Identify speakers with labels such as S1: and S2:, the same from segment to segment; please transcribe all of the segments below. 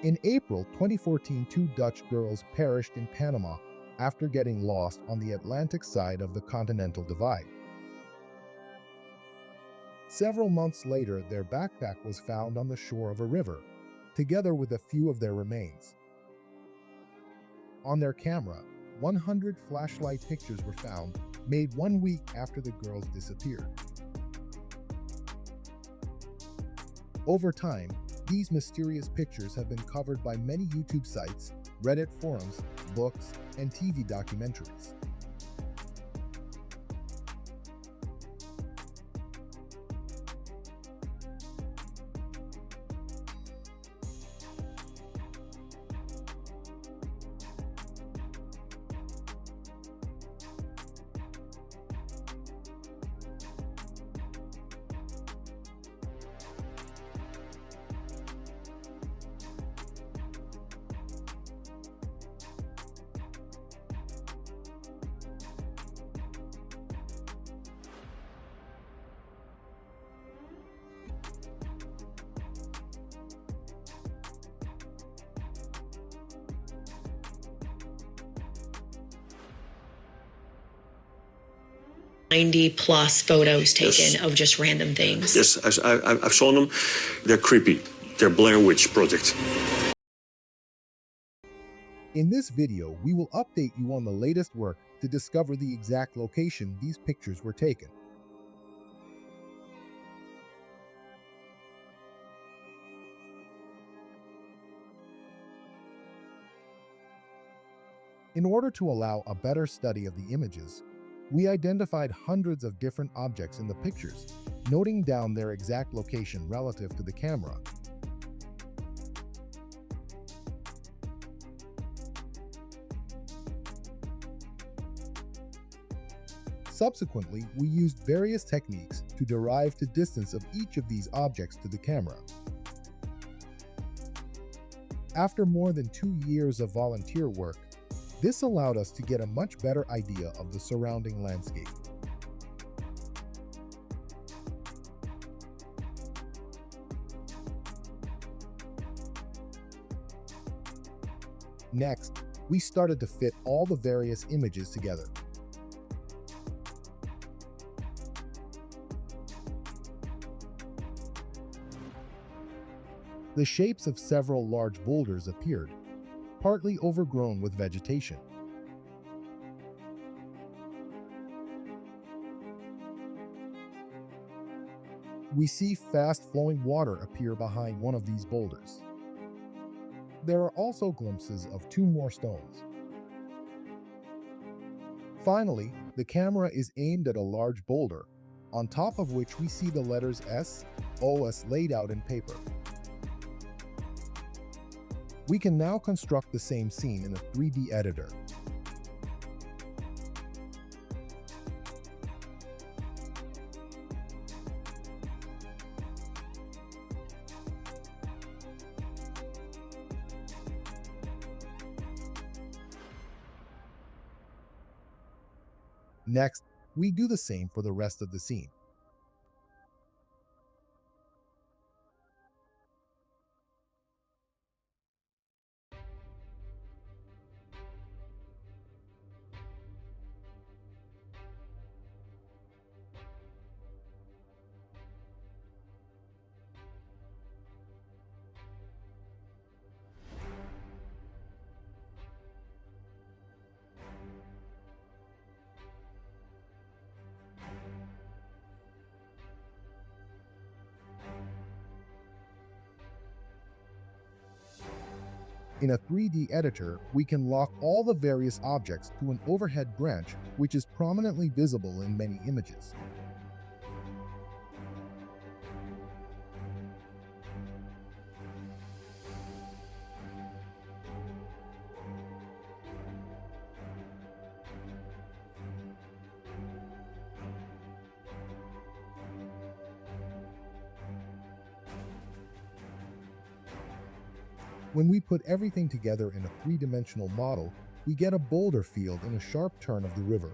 S1: In April 2014, two Dutch girls perished in Panama after getting lost on the Atlantic side of the Continental Divide. Several months later, their backpack was found on the shore of a river, together with a few of their remains. On their camera, 100 flashlight pictures were found, made 1 week after the girls disappeared. Over time, these mysterious pictures have been covered by many YouTube sites, Reddit forums, books, and TV documentaries.
S2: +90 photos taken of just random things.
S3: Yes, I've shown them. They're creepy. They're Blair Witch Project.
S1: In this video, we will update you on the latest work to discover the exact location these pictures were taken. In order to allow a better study of the images, we identified hundreds of different objects in the pictures, noting down their exact location relative to the camera. Subsequently, we used various techniques to derive the distance of each of these objects to the camera. After more than 2 years of volunteer work, this allowed us to get a much better idea of the surrounding landscape. Next, we started to fit all the various images together. The shapes of several large boulders appeared, partly overgrown with vegetation. We see fast-flowing water appear behind one of these boulders. There are also glimpses of 2 more stones. Finally, the camera is aimed at a large boulder, on top of which we see the letters S, OS laid out in paper. We can now construct the same scene in a 3D editor. Next, we do the same for the rest of the scene. In a 3D editor, we can lock all the various objects to an overhead branch which is prominently visible in many images. When we put everything together in a 3-dimensional model, we get a boulder field in a sharp turn of the river.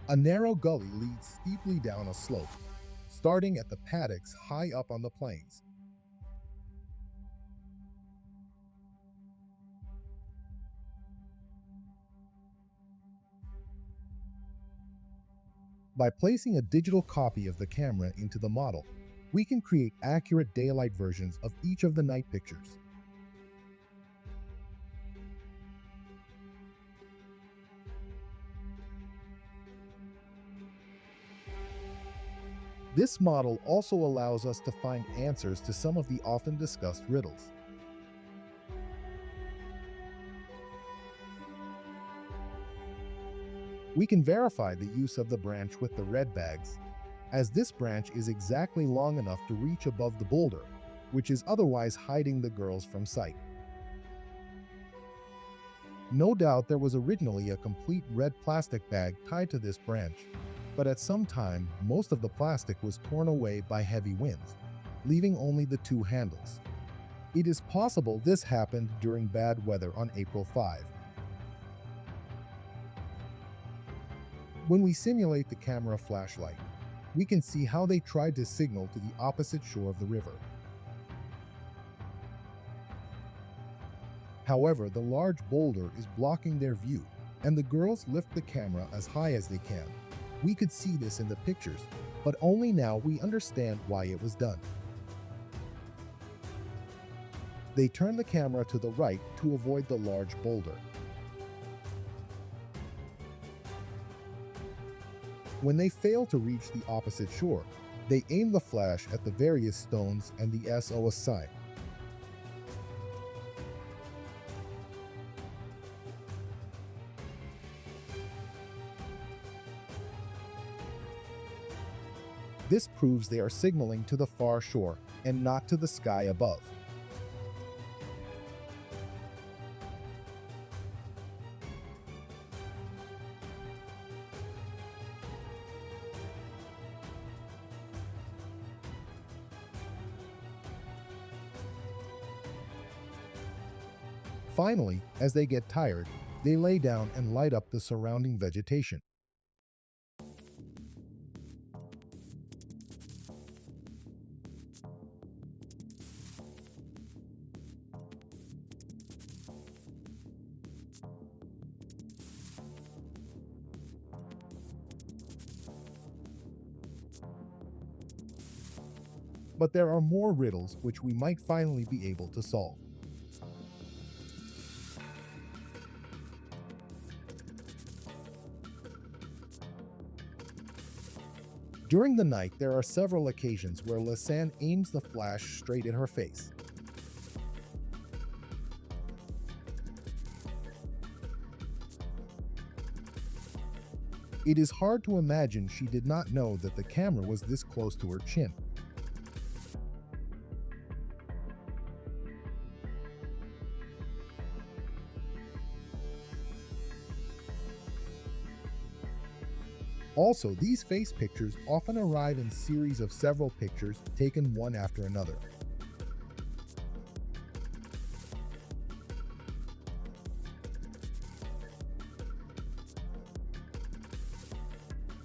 S1: A narrow gully leads steeply down a slope, starting at the paddocks high up on the plains. By placing a digital copy of the camera into the model, we can create accurate daylight versions of each of the night pictures. This model also allows us to find answers to some of the often discussed riddles. We can verify the use of the branch with the red bags, as this branch is exactly long enough to reach above the boulder, which is otherwise hiding the girls from sight. No doubt there was originally a complete red plastic bag tied to this branch, but at some time, most of the plastic was torn away by heavy winds, leaving only the two handles. It is possible this happened during bad weather on April 5. When we simulate the camera flashlight, we can see how they tried to signal to the opposite shore of the river. However, the large boulder is blocking their view, and the girls lift the camera as high as they can. We could see this in the pictures, but only now we understand why it was done. They turn the camera to the right to avoid the large boulder. When they fail to reach the opposite shore, they aim the flash at the various stones and the SOS sign. This proves they are signaling to the far shore and not to the sky above. Finally, as they get tired, they lay down and light up the surrounding vegetation. But there are more riddles which we might finally be able to solve. During the night, there are several occasions where Lisanne aims the flash straight at her face. It is hard to imagine she did not know that the camera was this close to her chin. Also, these face pictures often arrive in series of several pictures taken one after another.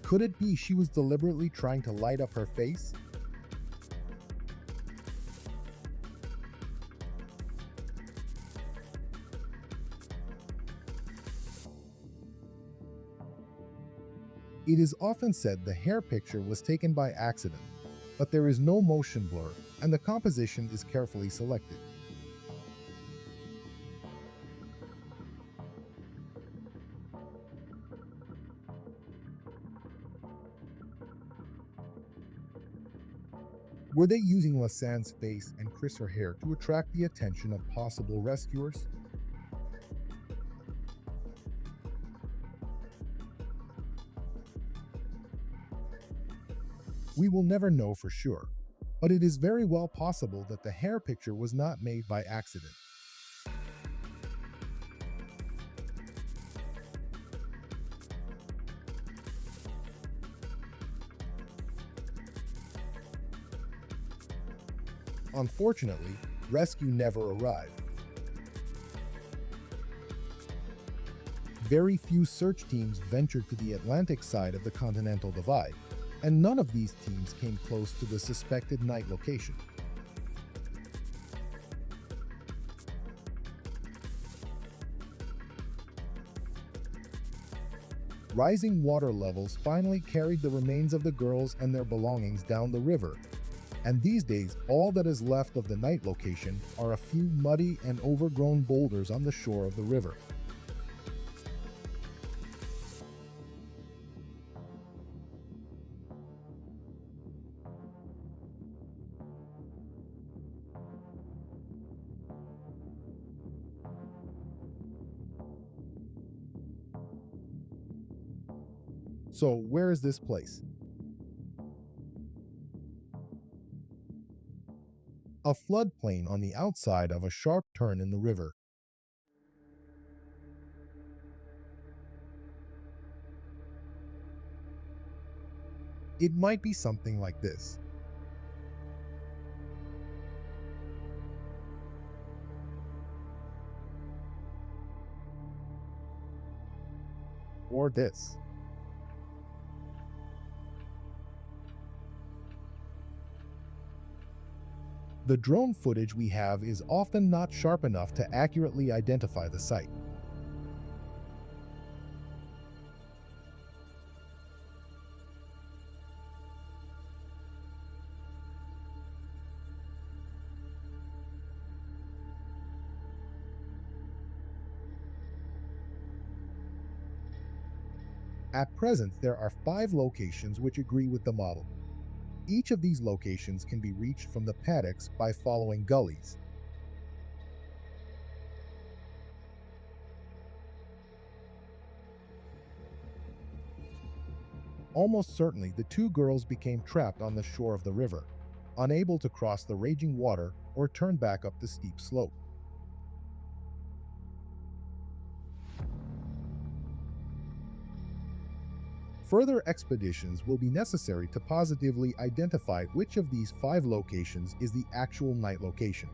S1: Could it be she was deliberately trying to light up her face? It is often said the hair picture was taken by accident, but there is no motion blur and the composition is carefully selected. Were they using Lisanne's face and her hair to attract the attention of possible rescuers? We will never know for sure, but it is very well possible that the hair picture was not made by accident. Unfortunately, rescue never arrived. Very few search teams ventured to the Atlantic side of the Continental Divide, and none of these teams came close to the suspected night location. Rising water levels finally carried the remains of the girls and their belongings down the river, and these days all that is left of the night location are a few muddy and overgrown boulders on the shore of the river. So, where is this place? A floodplain on the outside of a sharp turn in the river. It might be something like this. Or this. The drone footage we have is often not sharp enough to accurately identify the site. At present, there are 5 locations which agree with the model. Each of these locations can be reached from the paddocks by following gullies. Almost certainly, the 2 girls became trapped on the shore of the river, unable to cross the raging water or turn back up the steep slope. Further expeditions will be necessary to positively identify which of these 5 locations is the actual night location.